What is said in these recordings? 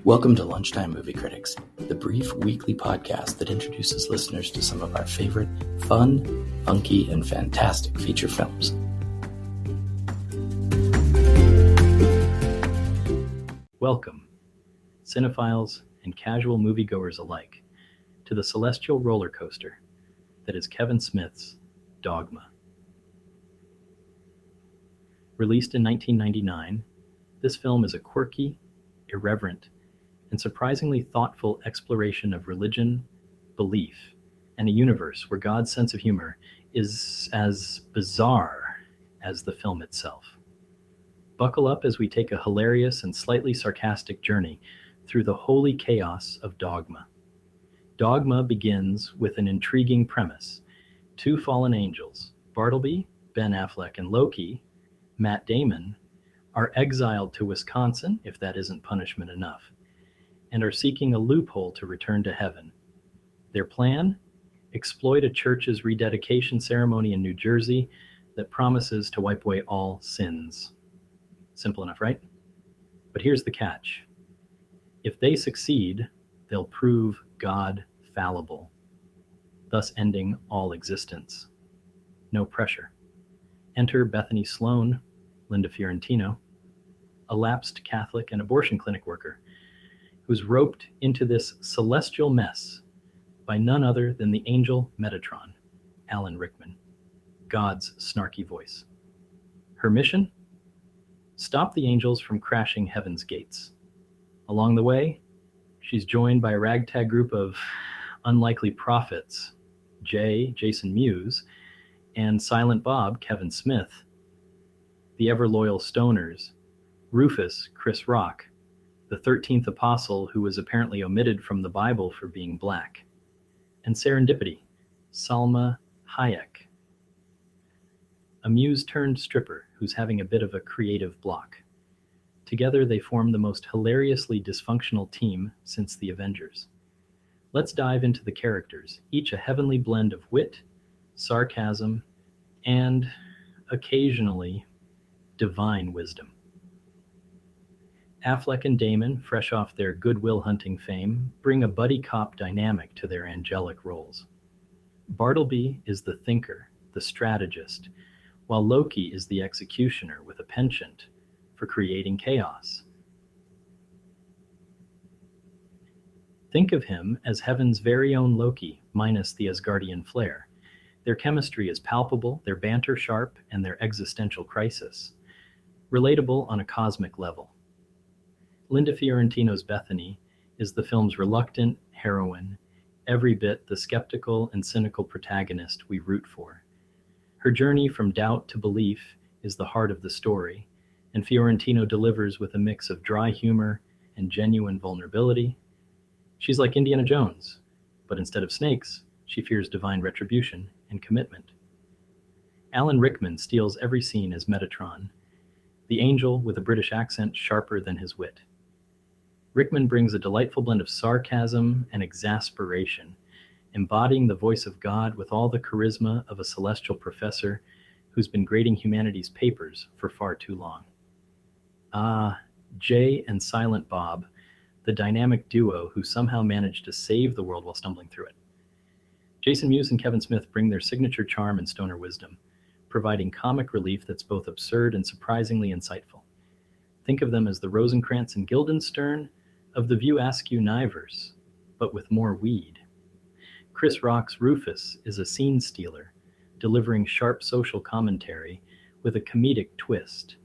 Welcome to Lunchtime Movie Critics, the brief weekly podcast that introduces listeners to some of our favorite fun, funky, and fantastic feature films. Welcome, cinephiles and casual moviegoers alike, to the celestial roller coaster that is Kevin Smith's Dogma. Released in 1999, this film is a quirky, irreverent, and surprisingly thoughtful exploration of religion, belief, and a universe where God's sense of humor is as bizarre as the film itself. Buckle up as we take a hilarious and slightly sarcastic journey through the holy chaos of Dogma. Dogma begins with an intriguing premise. Two fallen angels, Bartleby, Ben Affleck, and Loki, Matt Damon, are exiled to Wisconsin, if that isn't punishment enough, and are seeking a loophole to return to heaven. Their plan? Exploit a church's rededication ceremony in New Jersey that promises to wipe away all sins. Simple enough, right? But here's the catch. If they succeed, they'll prove God fallible, thus ending all existence. No pressure. Enter Bethany Sloan, Linda Fiorentino, a lapsed Catholic and abortion clinic worker, who's roped into this celestial mess by none other than the angel Metatron, Alan Rickman, God's snarky voice. Her mission? Stop the angels from crashing heaven's gates. Along the way, she's joined by a ragtag group of unlikely prophets, Jason Mewes, and Silent Bob, Kevin Smith, the ever-loyal stoners, Rufus, Chris Rock, the 13th apostle who was apparently omitted from the Bible for being black, and Serendipity, Salma Hayek, a muse-turned-stripper who's having a bit of a creative block. Together they form the most hilariously dysfunctional team since the Avengers. Let's dive into the characters, each a heavenly blend of wit, sarcasm, and, occasionally, divine wisdom. Affleck and Damon, fresh off their Good Will Hunting fame, bring a buddy cop dynamic to their angelic roles. Bartleby is the thinker, the strategist, while Loki is the executioner with a penchant for creating chaos. Think of him as heaven's very own Loki, minus the Asgardian flair. Their chemistry is palpable, their banter sharp, and their existential crisis relatable on a cosmic level. Linda Fiorentino's Bethany is the film's reluctant heroine, every bit the skeptical and cynical protagonist we root for. Her journey from doubt to belief is the heart of the story, and Fiorentino delivers with a mix of dry humor and genuine vulnerability. She's like Indiana Jones, but instead of snakes, she fears divine retribution and commitment. Alan Rickman steals every scene as Metatron, the angel with a British accent sharper than his wit. Rickman brings a delightful blend of sarcasm and exasperation, embodying the voice of God with all the charisma of a celestial professor who's been grading humanity's papers for far too long. Jay and Silent Bob, the dynamic duo who somehow managed to save the world while stumbling through it. Jason Mewes and Kevin Smith bring their signature charm and stoner wisdom, providing comic relief that's both absurd and surprisingly insightful. Think of them as the Rosencrantz and Guildenstern of the View Askew Niverse, but with more weed. Chris Rock's Rufus is a scene stealer, delivering sharp social commentary with a comedic twist.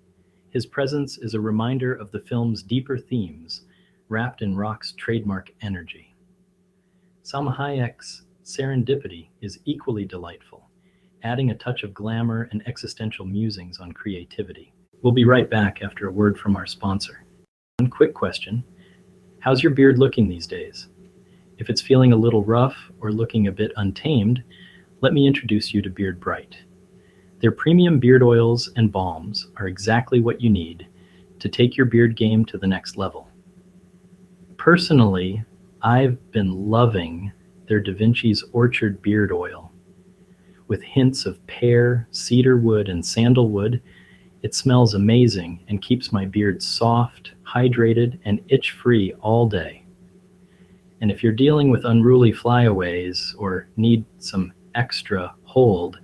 His presence is a reminder of the film's deeper themes, wrapped in Rock's trademark energy. Salma Hayek's Serendipity is equally delightful, adding a touch of glamour and existential musings on creativity. We'll be right back after a word from our sponsor. One quick question. How's your beard looking these days? If it's feeling a little rough or looking a bit untamed, let me introduce you to Beard Bright. Their premium beard oils and balms are exactly what you need to take your beard game to the next level. Personally, I've been loving their Da Vinci's Orchard Beard Oil. With hints of pear, cedarwood, and sandalwood, It smells amazing and keeps my beard soft, hydrated, and itch-free all day. And if you're dealing with unruly flyaways or need some extra hold,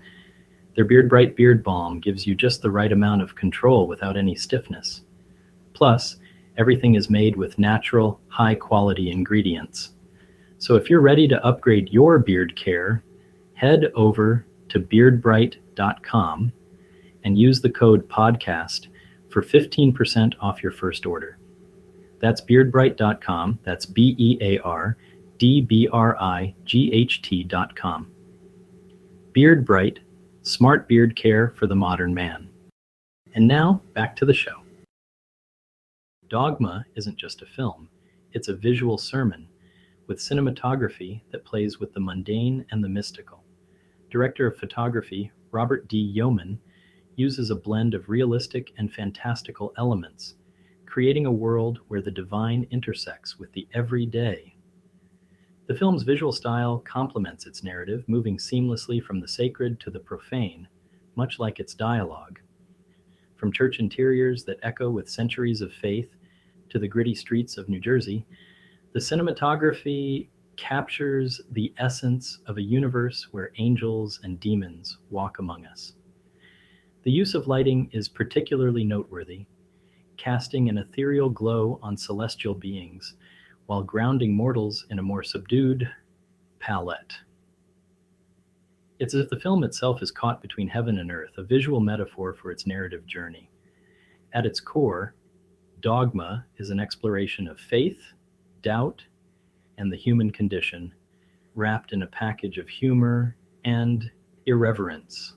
their Beard Bright Beard Balm gives you just the right amount of control without any stiffness. Plus, everything is made with natural, high-quality ingredients. So if you're ready to upgrade your beard care, head over to beardbright.com and use the code podcast for 15% off your first order. That's beardbright.com. That's BeardBright.com. Beard Bright, smart beard care for the modern man. And now, back to the show. Dogma isn't just a film, it's a visual sermon with cinematography that plays with the mundane and the mystical. Director of photography Robert D. Yeoman uses a blend of realistic and fantastical elements, creating a world where the divine intersects with the everyday. The film's visual style complements its narrative, moving seamlessly from the sacred to the profane, much like its dialogue. From church interiors that echo with centuries of faith to the gritty streets of New Jersey, the cinematography captures the essence of a universe where angels and demons walk among us. The use of lighting is particularly noteworthy, casting an ethereal glow on celestial beings while grounding mortals in a more subdued palette. It's as if the film itself is caught between heaven and earth, a visual metaphor for its narrative journey. At its core, Dogma is an exploration of faith, doubt, and the human condition, wrapped in a package of humor and irreverence.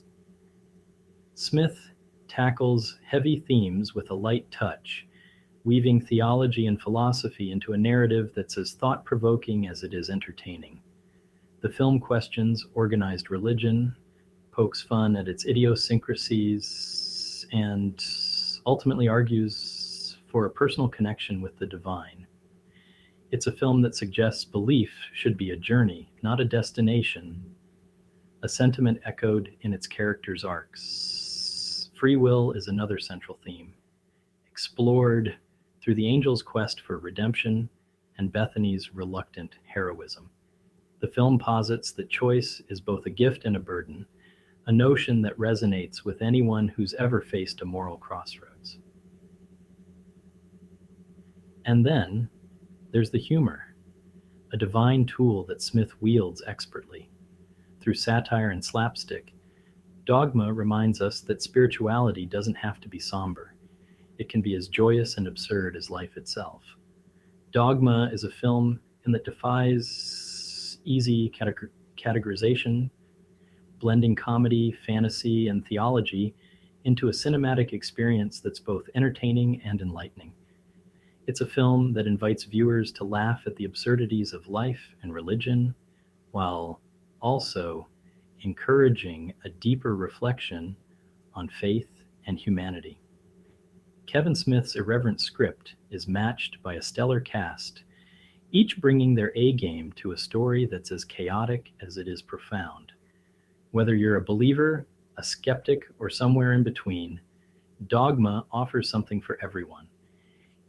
Smith tackles heavy themes with a light touch, weaving theology and philosophy into a narrative that's as thought-provoking as it is entertaining. The film questions organized religion, pokes fun at its idiosyncrasies, and ultimately argues for a personal connection with the divine. It's a film that suggests belief should be a journey, not a destination, a sentiment echoed in its characters' arcs. Free will is another central theme, explored through the angel's quest for redemption and Bethany's reluctant heroism. The film posits that choice is both a gift and a burden, a notion that resonates with anyone who's ever faced a moral crossroads. And then there's the humor, a divine tool that Smith wields expertly. Through satire and slapstick, Dogma reminds us that spirituality doesn't have to be somber. It can be as joyous and absurd as life itself. Dogma is a film that defies easy categorization, blending comedy, fantasy, and theology into a cinematic experience that's both entertaining and enlightening. It's a film that invites viewers to laugh at the absurdities of life and religion, while also encouraging a deeper reflection on faith and humanity. Kevin Smith's irreverent script is matched by a stellar cast, each bringing their A-game to a story that's as chaotic as it is profound. Whether you're a believer, a skeptic, or somewhere in between, Dogma offers something for everyone,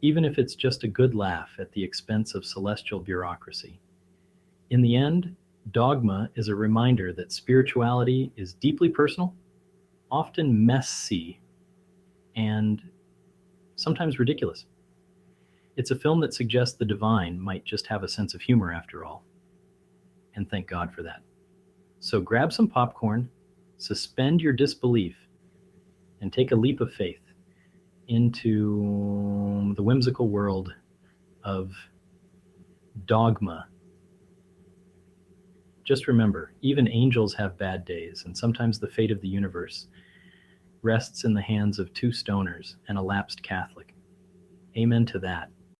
even if it's just a good laugh at the expense of celestial bureaucracy. In the end, Dogma is a reminder that spirituality is deeply personal, often messy, and sometimes ridiculous. It's a film that suggests the divine might just have a sense of humor after all. And thank God for that. So grab some popcorn, suspend your disbelief, and take a leap of faith into the whimsical world of Dogma. Just remember, even angels have bad days, and sometimes the fate of the universe rests in the hands of two stoners and a lapsed Catholic. Amen to that.